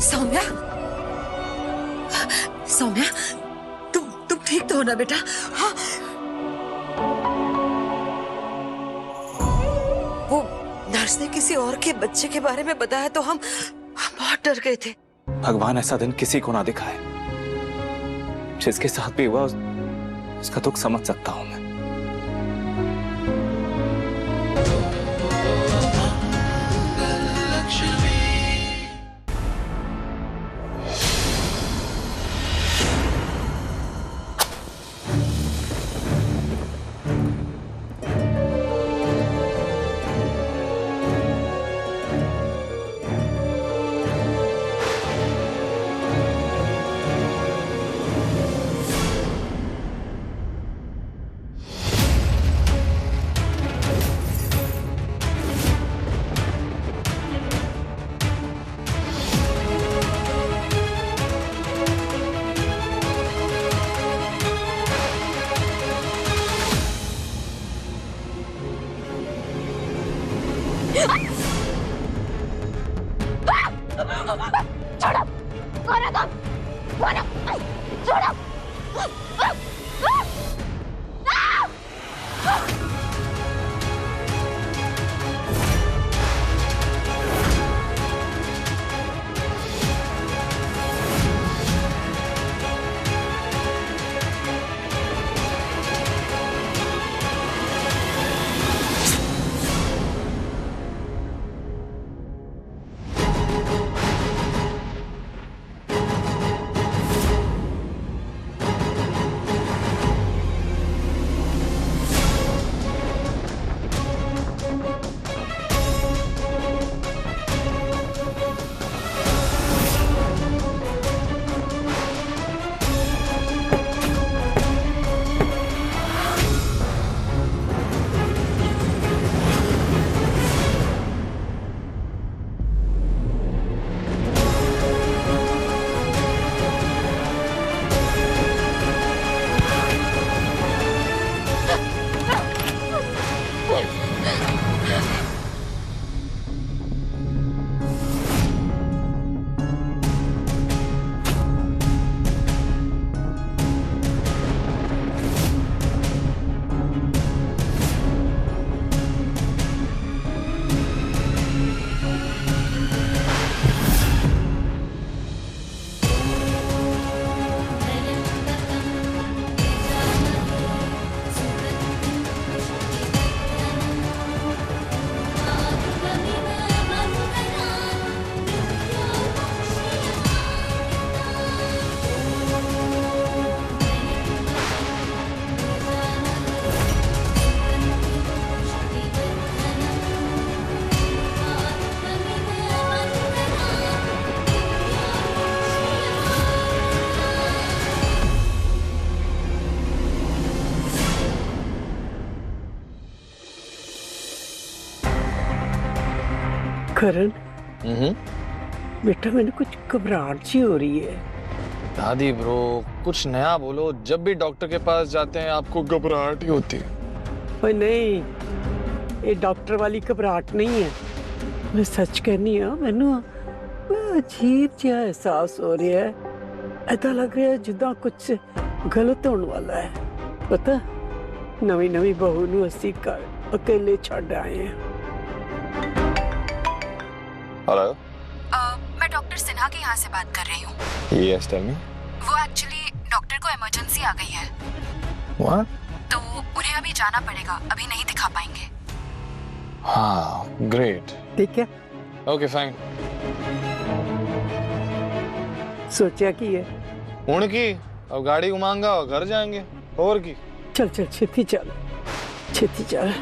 सौम्या, सौम्या, तुम ठीक तो हो ना बेटा? हाँ। वो नर्स ने किसी और के बच्चे के बारे में बताया तो हम बहुत डर गए थे। भगवान ऐसा दिन किसी को ना दिखाए। जिसके साथ भी हुआ उसका दुख समझ सकता हूं मैं। छोड़ो, कौन है तुम? कौन है? छोड़ो। करण, बेटा मैंने कुछ घबराहट सी हो रही है। दादी ब्रो, कुछ नया बोलो। जब भी डॉक्टर के पास जाते हैं आपको घबराहट ही होती है। पर नहीं, ये डॉक्टर वाली घबराहट नहीं है। मैं सच कहनी है, मैनू अजीब सा एहसास हो रहा है। ऐसा लग रहा है जिदा कुछ गलत होने वाला है। पता, नवी नवी बहू नू असी घर अकेले छड़ आए हैं। हेलो, मैं डॉक्टर सिन्हा के यहाँ से बात कर रही हूँ। Yes tell me. वो एक्चुअली डॉक्टर को इमरजेंसी आ गई है। व्हाट? तो उन्हें अभी जाना पड़ेगा, अभी नहीं दिखा पाएंगे। हाँ, ग्रेट। ठीक है, ओके फाइन। सोचा कि है हूं की अब गाड़ी घुमाऊंगा और घर जाएंगे। और की चल चल छेती चल, छेती चल।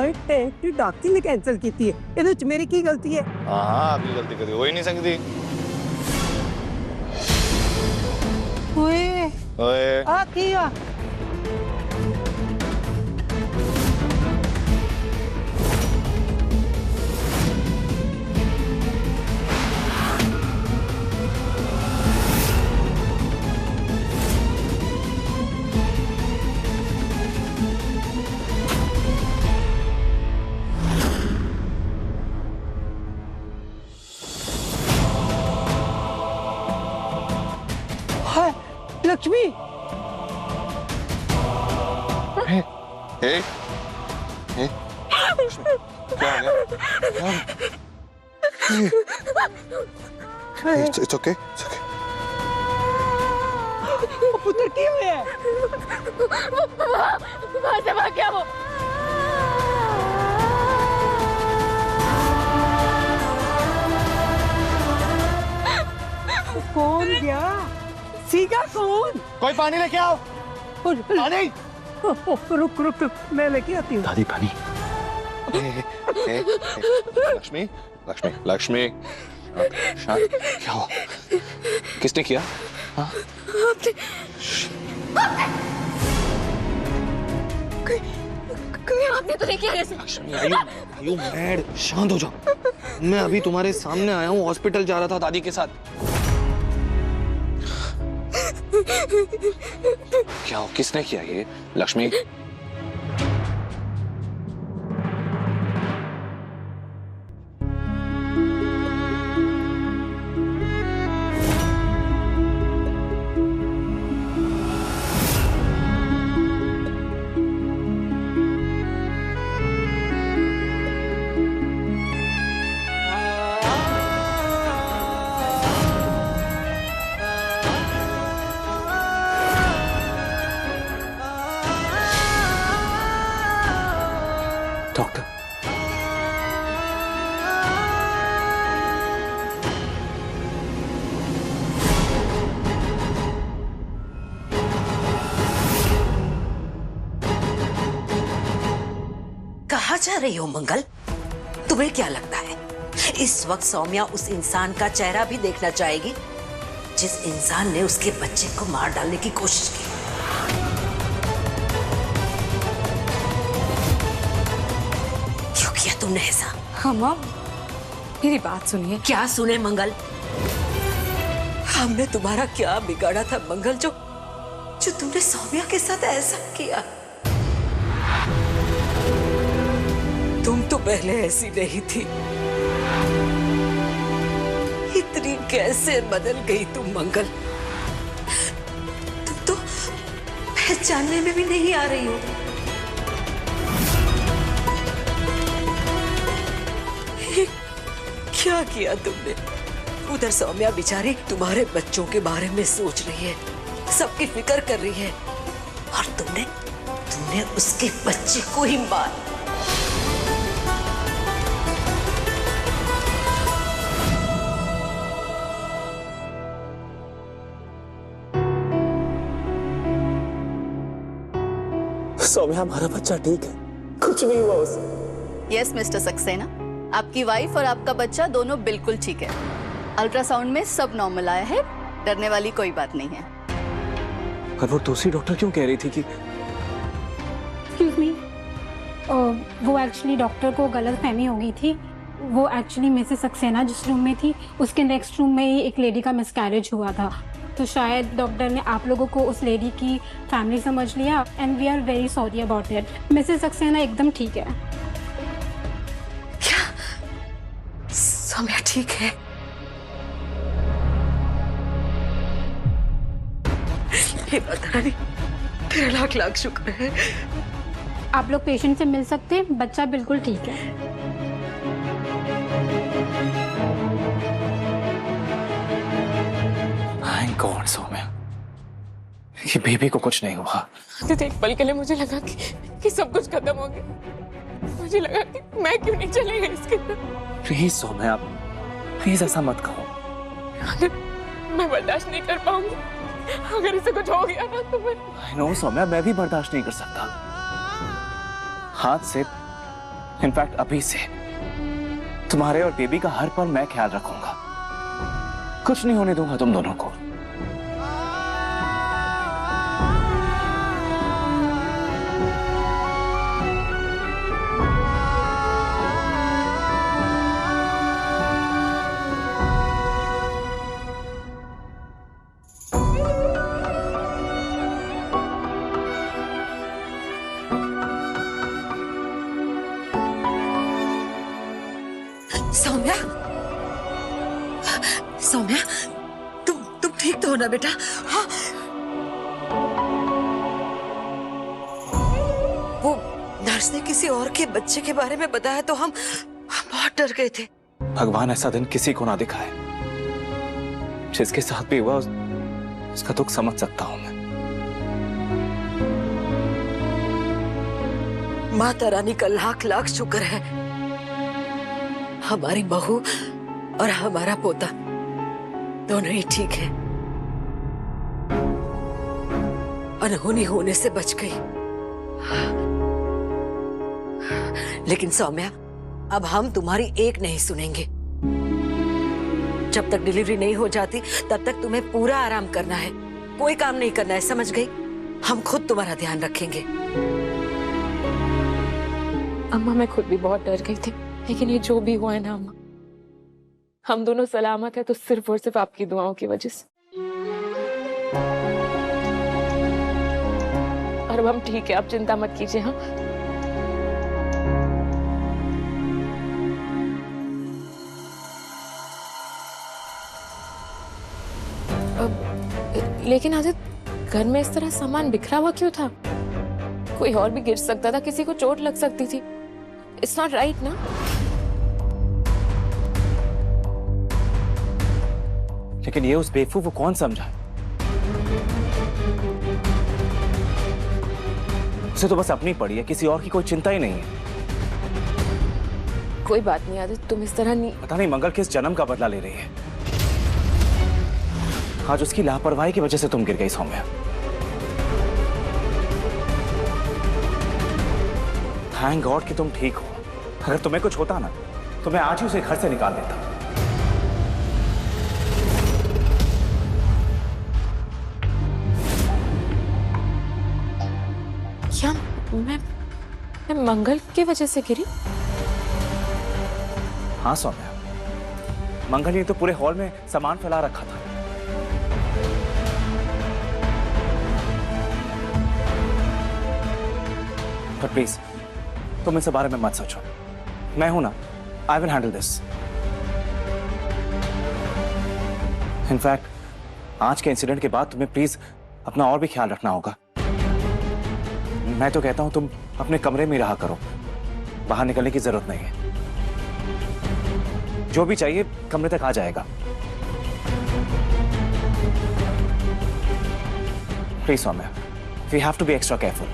हाय डॉक्टर ने कैंसिल की है ਇਹਦੇ ਵਿੱਚ ਮੇਰੀ ਕੀ ਗਲਤੀ ਹੈ हाँ आपकी गलती कभी हो ही नहीं सकती। ਓਏ ओए ਆ ਕੀ ਆ हाय लक्ष्मी ए, ए, ए, क्या हो गया? It's okay. It's okay. पुत्र की हुआ है वहां से भाग गया वो। कौन गया सीगा कौन कोई पानी लेके आओ। पानी। रुक रुक मैं लेके आती हूँ दादी पानी। लक्ष्मी लक्ष्मी लक्ष्मी शांत। क्या हुआ? किसने किया? हाँ? आपने तो नहीं किया ऐसे। Lakshmi are you mad? शांत हो जाओ। मैं अभी तुम्हारे सामने आया हूँ, हॉस्पिटल जा रहा था दादी के साथ। क्या हो? किसने किया ये? लक्ष्मी डॉक्टर कहाँ जा रही हो मंगल? तुम्हें क्या लगता है इस वक्त सौम्या उस इंसान का चेहरा भी देखना चाहेगी जिस इंसान ने उसके बच्चे को मार डालने की कोशिश की? क्यों किया तुमने ऐसा? हाँ माँ, मेरी बात सुनिए। क्या सुने मंगल? हमने तुम्हारा क्या बिगाड़ा था मंगल जो तुमने सौम्या के साथ ऐसा किया? तुम तो पहले ऐसी नहीं थी। इतनी कैसे बदल गई तुम मंगल? तुम तो पहचानने में भी नहीं आ रही हो। ये क्या किया तुमने? उधर सौम्या बेचारी तुम्हारे बच्चों के बारे में सोच रही है, सबकी फिक्र कर रही है, और तुमने उसके बच्चे को ही मार। सौम्या हमारा बच्चा ठीक है, कुछ नहीं हुआ उसे। यस मिस्टर सक्सेना, आपकी वाइफ और आपका बच्चा दोनों बिल्कुल ठीक है। अल्ट्रासाउंड में सब नॉर्मल आया है, डरने वाली कोई बात नहीं है। पर वो दूसरी डॉक्टर क्यों कह रही थी कि एक्सक्यूज मी, वो एक्चुअली डॉक्टर को गलत फहमी हो गई थी। वो एक्चुअली मिसेस सक्सेना जिस रूम में थी उसके नेक्स्ट रूम में ही एक लेडी का मिसकैरेज हुआ था, तो शायद डॉक्टर ने आप लोगों को उस लेडी की फैमिली समझ लिया, and we are very sorry about it. Mrs Saxena एकदम ठीक है। क्या सौम्या ठीक है? हे माता रानी, तेरा लाख लाख शुक्र है। आप लोग पेशेंट से मिल सकते हैं, बच्चा बिल्कुल ठीक है। थैंक गॉड सौम्या, ये बेबी को कुछ नहीं हुआ। तो एक पल के लिए मुझे लगा कि सब कुछ खत्म हो गया। मुझे लगा कि मैं क्यों नहीं चली गई इसके साथ। प्लीज सौम्या, प्लीज ऐसा मत कहो। अगर मैं बर्दाश्त नहीं कर पाऊंगी, अगर इसे कुछ हो गया ना तो मैं I know, सौम्या, मैं भी बर्दाश्त नहीं कर सकता। हाथ से इनफैक्ट अभी से तुम्हारे और बेबी का हर पल मैं ख्याल रखूंगा। कुछ नहीं होने दूंगा तुम दोनों को। सौम्या, सौम्या, तुम ठीक तो हो ना बेटा? हाँ। वो नर्स ने किसी और के बच्चे के बारे में बताया तो हम बहुत डर गए थे। भगवान ऐसा दिन किसी को ना दिखाए। जिसके साथ भी हुआ उसका दुख समझ सकता हूं मैं। माता रानी का लाख लाख शुक्र है, हमारी बहू और हमारा पोता दोनों ही ठीक है, अनहोनी होने से बच गई। लेकिन सौम्या, अब हम तुम्हारी एक नहीं सुनेंगे। जब तक डिलीवरी नहीं हो जाती तब तक तुम्हें पूरा आराम करना है, कोई काम नहीं करना है, समझ गई? हम खुद तुम्हारा ध्यान रखेंगे। अम्मा, मैं खुद भी बहुत डर गई थी, लेकिन ये जो भी हुआ है ना अम्मा, हम दोनों सलामत है तो सिर्फ और सिर्फ आपकी दुआओं की वजह से। और अब हम ठीक है, आप चिंता मत कीजिए। हाँ, लेकिन आदित्य, घर में इस तरह सामान बिखरा हुआ क्यों था? कोई और भी गिर सकता था, किसी को चोट लग सकती थी। इट्स नॉट राइट ना? लेकिन ये उस बेवकूफ को कौन समझा? उसे तो बस अपनी पड़ी है, किसी और की कोई चिंता ही नहीं है। कोई बात नहीं आदित्य, तुम इस तरह नहीं। पता नहीं मंगल किस जन्म का बदला ले रही है। आज उसकी लापरवाही की वजह से तुम गिर गई सौम्या। थैंक गॉड कि तुम ठीक हो। अगर तुम्हें कुछ होता ना तो मैं आज ही उसे घर से निकाल देता। क्या मैं मंगल की वजह से गिरी? हाँ सौम्या, मंगल ने तो पूरे हॉल में सामान फैला रखा था। पर प्लीज तुम इस बारे में मत सोचो, मैं हूं ना, I will handle this. In fact आज के इंसिडेंट के बाद तुम्हें प्लीज अपना और भी ख्याल रखना होगा। मैं तो कहता हूं तुम अपने कमरे में रहा करो, बाहर निकलने की जरूरत नहीं है। जो भी चाहिए कमरे तक आ जाएगा। Please Saumya, we have to be extra careful.